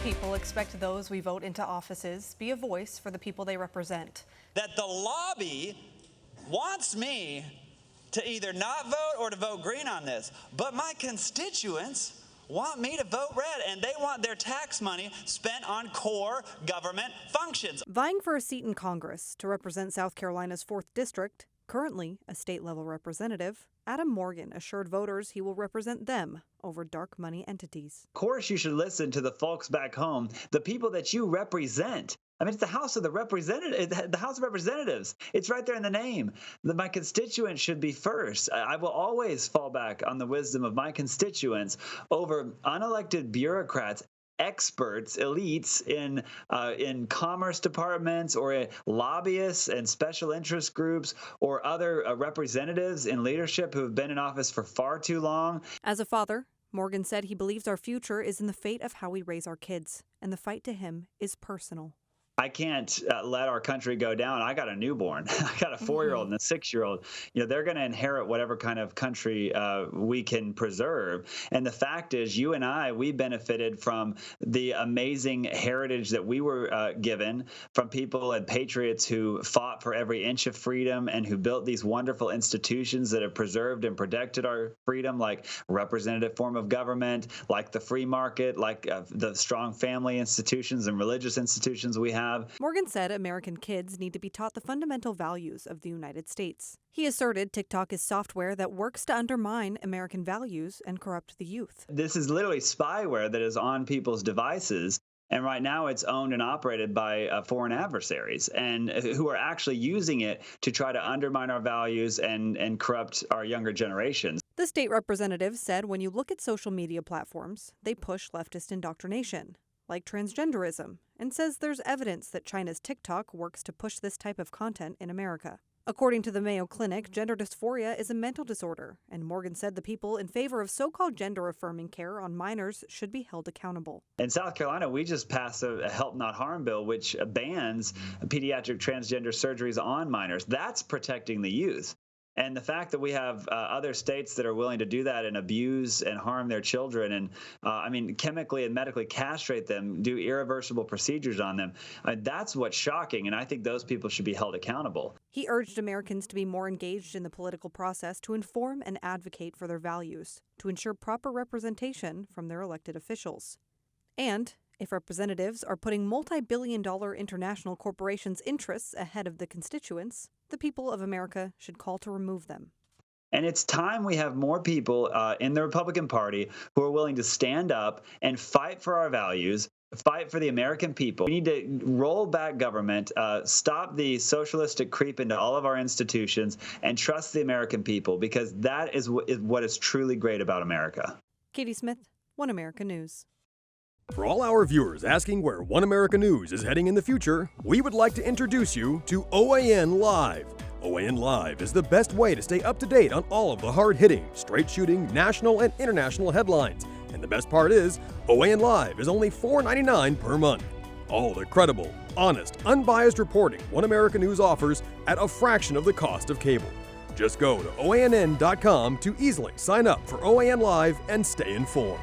people expect those we vote into offices be a voice for the people they represent. That the lobby wants me to either not vote or to vote green on this, but my constituents want me to vote red, and they want their tax money spent on core government functions. Vying for a seat in Congress to represent South Carolina's 4th District, currently a state-level representative, Adam Morgan assured voters he will represent them over dark money entities. Of course, you should listen to the folks back home, the people that you represent. I mean, it's the House of Representatives. It's right there in the name. My constituents should be first. I will always fall back on the wisdom of my constituents over unelected bureaucrats, experts, elites in commerce departments or lobbyists and special interest groups or other representatives in leadership who have been in office for far too long. As a father, Morgan said he believes our future is in the fate of how we raise our kids, and the fight to him is personal. I can't let our country go down. I got a newborn. I got a 4-year-old and a 6-year-old. You know, they're going to inherit whatever kind of country we can preserve. And the fact is, you and I, we benefited from the amazing heritage that we were given from people and patriots who fought for every inch of freedom and who built these wonderful institutions that have preserved and protected our freedom, like representative form of government, like the free market, like the strong family institutions and religious institutions we have. Morgan said American kids need to be taught the fundamental values of the United States. He asserted TikTok is software that works to undermine American values and corrupt the youth. This is literally spyware that is on people's devices. And right now it's owned and operated by foreign adversaries and who are actually using it to try to undermine our values and corrupt our younger generations. The state representative said when you look at social media platforms, they push leftist indoctrination, like transgenderism, and says there's evidence that China's TikTok works to push this type of content in America. According to the Mayo Clinic, gender dysphoria is a mental disorder, and Morgan said the people in favor of so-called gender-affirming care on minors should be held accountable. In South Carolina, we just passed a Help Not Harm bill, which bans pediatric transgender surgeries on minors. That's protecting the youth. And the fact that we have other states that are willing to do that and abuse and harm their children and, chemically and medically castrate them, do irreversible procedures on them, that's what's shocking. And I think those people should be held accountable. He urged Americans to be more engaged in the political process to inform and advocate for their values, to ensure proper representation from their elected officials. And if representatives are putting multi-billion-dollar international corporations' interests ahead of the constituents, the people of America should call to remove them. And it's time we have more people in the Republican Party who are willing to stand up and fight for our values, fight for the American people. We need to roll back government, stop the socialistic creep into all of our institutions, and trust the American people, because that is what is truly great about America. Katie Smith, One America News. For all our viewers asking where One America News is heading in the future, we would like to introduce you to OAN Live. OAN Live is the best way to stay up to date on all of the hard-hitting, straight-shooting, national and international headlines. And the best part is, OAN Live is only $4.99 per month. All the credible, honest, unbiased reporting One America News offers at a fraction of the cost of cable. Just go to OANN.com to easily sign up for OAN Live and stay informed.